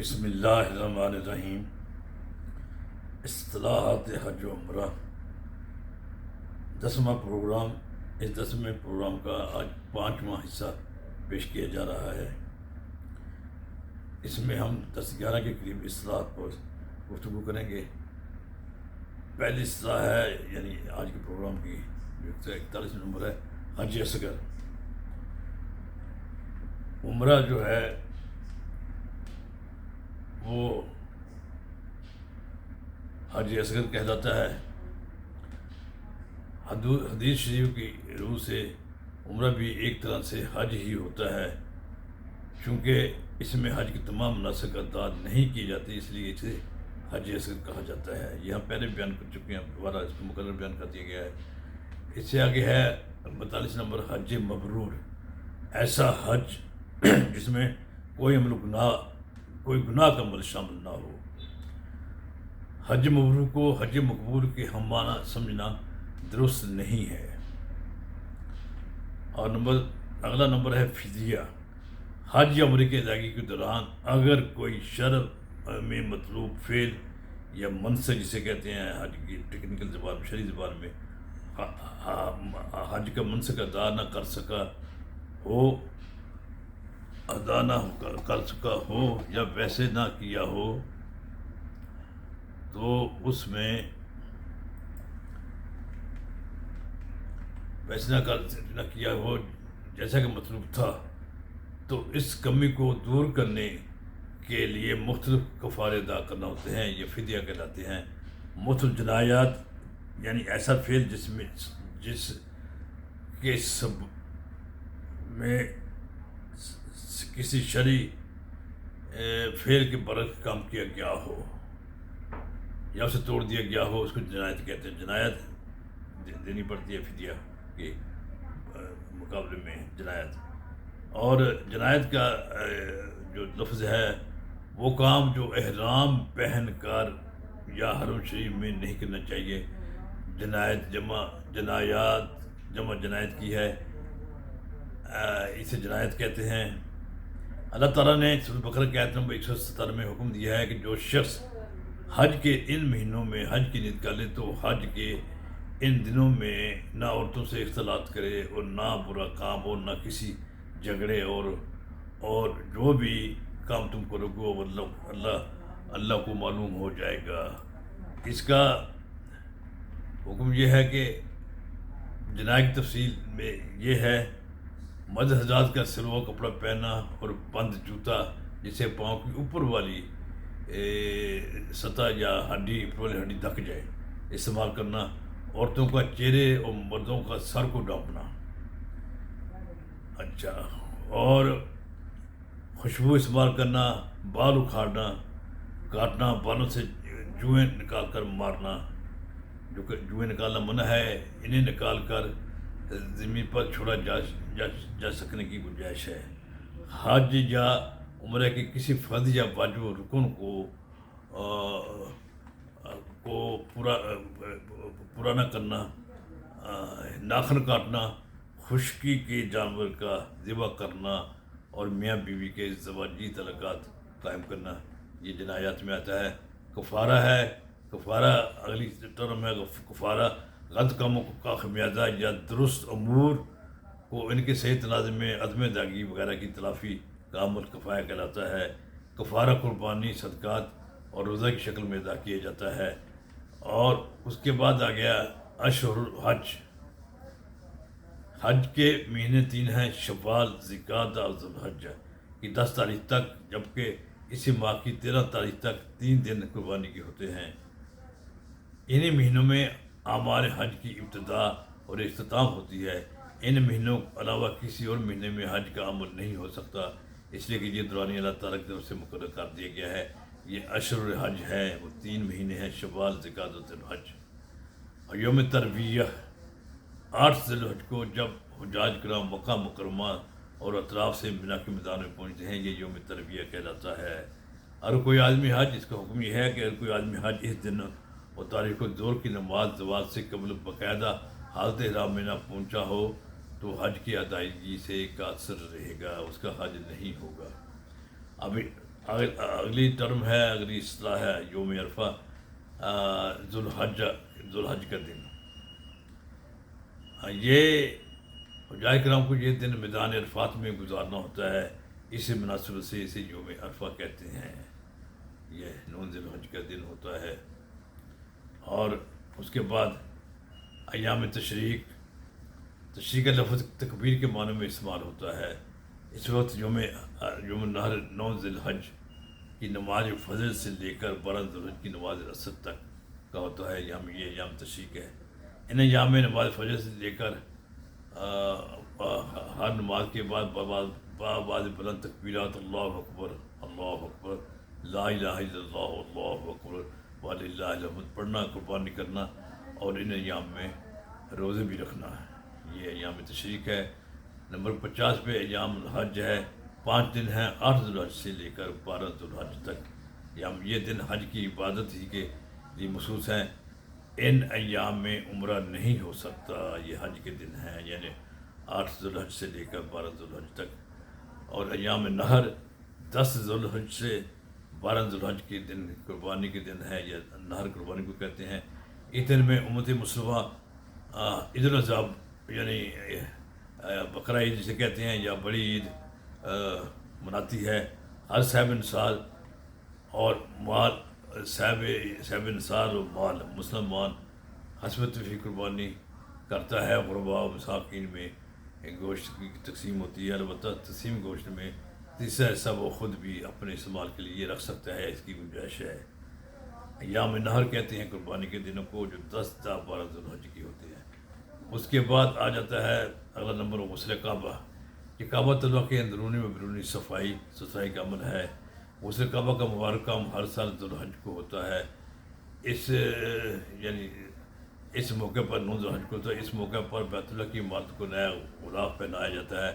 بسم اللہ الرحمن الرحیم۔ اصطلاحات حج و عمرہ 10واں پروگرام۔ اس 10ویں پروگرام کا آج 5واں حصہ پیش کیا جا رہا ہے۔ اس میں ہم 10-11 کے قریب اصطلاحات پر گفتگو کریں گے۔ پہلی اصطلاح ہے یعنی آج کے پروگرام کی جو 41 نمبر ہے، حج اصغر۔ عمرہ جو ہے وہ حج اصغر کہلاتا ہے۔ حدیث شریف کی روح سے عمرہ بھی ایک طرح سے حج ہی ہوتا ہے، چونکہ اس میں حج کی تمام مناسک ادا نہیں کی جاتی، اس لیے اسے حج اصغر کہا جاتا ہے۔ یہاں پہلے بیان کر چکے ہیں، دوبارہ اس کو مکرر بیان کر دیا گیا ہے۔ اس سے آگے ہے 42 نمبر، حج مبرور۔ ایسا حج جس میں کوئی گناہ کا عمل شامل نہ ہو۔ حج مبرور کو حج مقبول کے ہم معنی سمجھنا درست نہیں ہے۔ اور اگلا نمبر ہے فدیہ۔ حج یا عمرے کی ادائیگی کے دوران اگر کوئی شرع میں مطلوب فعل یا منسک جسے کہتے ہیں حج کی ٹیکنیکل زبان میں، شرعی زبان میں، حج کا منسک ادا نہ کر سکا ہو یا ویسے نہ کیا ہو تو اس میں ویسے نہ کیا ہو جیسا کہ مطلوب تھا، تو اس کمی کو دور کرنے کے لیے مختلف کفارے ادا کرنا ہوتے ہیں، یہ فدیہ کہلاتے ہیں۔ مختلف جنایات یعنی ایسا فعل جس کے سب میں کسی شرعی فعل کے برعکس کام کیا گیا ہو یا اسے توڑ دیا گیا ہو، اس کو جنایت کہتے ہیں۔ جنایت دینی پڑتی ہے فدیہ کے مقابلے میں جنایت۔ اور جنایت کا جو لفظ ہے وہ کام جو احرام پہن کر یا حرم شریف میں نہیں کرنا چاہیے۔ جنایت جمع جنایت کی ہے، اسے جنایت کہتے ہیں۔ اللہ تعالیٰ نے سورۃ بقرہ کی آیت نمبر 170 میں حکم دیا ہے کہ جو شخص حج کے ان مہینوں میں حج کی نیت کر لے تو حج کے ان دنوں میں نہ عورتوں سے اختلاط کرے اور نہ برا کام اور نہ کسی جھگڑے اور جو بھی کام تم کرو گے وہ اللہ کو معلوم ہو جائے گا۔ اس کا حکم یہ ہے کہ جنایت کی تفصیل میں یہ ہے: مرد حضرات کا سلوا کپڑا پہننا اور بند جوتا جسے پاؤں کی اوپر والی سطح یا اوپر والی ہڈی ڈھک جائے استعمال کرنا، عورتوں کا چہرے اور مردوں کا سر کو ڈھانپنا، اور خوشبو استعمال کرنا، بال اکھاڑنا، کاٹنا، بالوں سے جوئیں نکال کر مارنا، جو کہ جوئیں نکالنا منع ہے، انہیں نکال کر زمین پر چھوڑا جا سکنے کی گنجائش ہے۔ حج یا عمرہ کے کسی فرض یا واجب رکن کو پورا نہ کرنا، ناخن کاٹنا، خشکی کے جانور کا ذبح کرنا اور میاں بیوی کے زواجی تعلقات قائم کرنا، یہ جنایات میں آتا ہے۔ کفارہ اگلی ٹرم ہے۔ کفارہ غلط کاموں کا خمیازہ یا درست امور کو ان کے صحیح تناظر میں عدم ادائیگی وغیرہ کی تلافی کا عمل کفایہ کہلاتا ہے۔ کفارہ قربانی، صدقات اور روزہ کی شکل میں ادا کیا جاتا ہے۔ اور اس کے بعد آ گیا اشہر الحج۔ حج کے مہینے 3 ہیں: شوال، ذوالقعدہ اور ذوالحجہ کی 10 تاریخ تک، جبکہ اسی ماہ کی 13 تاریخ تک 3 دن قربانی کے ہوتے ہیں۔ انہی مہینوں میں اعمال حج کی ابتدا اور اختتام ہوتی ہے۔ ان مہینوں کے علاوہ کسی اور مہینے میں حج کا عمل نہیں ہو سکتا، اس لیے کہ یہ دورانی اللہ تعالیٰ کی طرف سے مقرر کر دیا گیا ہے۔ یہ اشہر الحج ہے، وہ 3 مہینے ہیں: شوال، ذوالقعدہ اور ذوالحج۔ اور یوم ترویہ 8 ذی الحج کو جب حجاج کرام مکہ مکرمہ اور اطراف سے مینا کے میدان میں پہنچتے ہیں، یہ یوم ترویہ کہلاتا ہے۔ اگر کوئی آدمی حج، اس کا حکم یہ ہے کہ اگر کوئی آدمی حج اس دن اور تاریخ کو ظہر کی نماز زوال سے قبل باقاعدہ حالت احرام میں نہ پہنچا ہو تو حج کی ادائیگی سے قاصر رہے گا، اس کا حج نہیں ہوگا۔ اگلی ٹرم ہے، اگلی اصطلاح ہے یوم عرفہ، ذوالحج کا دن. یہ حجاج کرام کو یہ دن میدان عرفات میں گزارنا ہوتا ہے. اسی مناسبت سے اسے یوم عرفہ کہتے ہیں. یہ 9 ذوالحج کا دن ہوتا ہے. اور اس کے بعد ایام تشریق کا لفظ تکبیر کے معنی میں استعمال ہوتا ہے. اس وقت یوم نحر 9 ذوالحج کی نماز فجر سے لے کر 12 ذوالحج کی نماز عصر تک کا ہوتا ہے. یہ ایام تشریق ہے. ان ایام میں نماز فجر سے لے کر ہر نماز کے بعد بعض بلند تکبیرات، اللہ اکبر اللہ اکبر، لا الہ الا اللہ اللہ اکبر وللہ الحمد پڑھنا، قربانی کرنا، اور ان ایام میں روزے بھی رکھنا ہے. یہ ایام تشریق ہے. نمبر 50 پہ ایام الحج ہے. 5 دن ہیں 8 ذوالحج سے لے کر 12 ذوالحج تک. یہ دن حج کی عبادت ہی کے لیے مخصوص ہیں. ان ایام میں عمرہ نہیں ہو سکتا. یہ حج کے دن ہیں، یعنی 8 ذوالحج سے لے کر 12 ذوالحج تک. اور ایام نحر 10 ذوالحج سے 12 ذوالحج کے دن قربانی کے دن ہے. یہ نحر قربانی کو کہتے ہیں. اس دن میں امت مسلمہ عید الاضحیٰ یعنی بقرہ عید جسے کہتے ہیں یا بڑی عید مناتی ہے. ہر صاحب انصار اور مال صاحب انصار و مال مسلمان حسب توفیق قربانی کرتا ہے. غرباء و مساکین میں گوشت کی تقسیم ہوتی ہے. البتہ تقسیم گوشت میں تیسرا حصہ وہ خود بھی اپنے استعمال کے لیے رکھ سکتا ہے. اس کی گنجائش ہے. ایام نحر کہتے ہیں قربانی کے دنوں کو جو 10 تا 12 ذوالحج کی ہوتے ہیں. اس کے بعد آ جاتا ہے اگلا نمبر غسل کعبہ. یہ کعبۃ اللہ کے اندرونی و بیرونی ستھرائی کا عمل ہے. غسل کعبہ کا مبارک کام ہر سال ذوالحج کو ہوتا ہے. اس موقع پر 9 ذوالحج کو ہوتا ہے. اس موقع پر بیت اللہ کی عمارت کو نیا غلاف پہنایا جاتا ہے.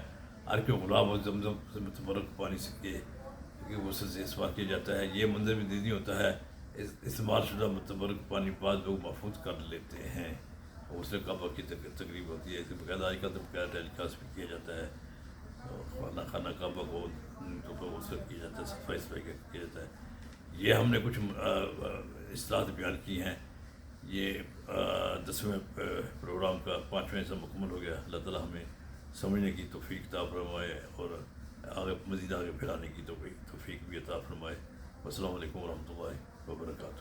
ہر کے غلاف اور زمزم سے متبرک پانی سے کے غسل سے استعمال کیا جاتا ہے. یہ منظر بھی دیدی ہوتا ہے. استعمال شدہ متبرک پانی بعض لوگ محفوظ کر لیتے ہیں. غسل کعبہ کی تقریب ہوتی ہے. اس کے بغیر آج کل تو بغیر ٹیلی کاسٹ بھی کیا جاتا ہے. خانہ کعبہ کو غسل کیا جاتا ہے، صفائی کیا جاتا ہے. یہ ہم نے کچھ اصطلاحات بیان کی ہیں. یہ 10ویں پروگرام کا 5واں حصہ مکمل ہو گیا. اللہ تعالیٰ ہمیں سمجھنے کی توفیق عطا فرمائے اور مزید آگے پھیلانے کی توفیق بھی عطا فرمائے. السلام علیکم ورحمۃ اللہ وبرکاتہ.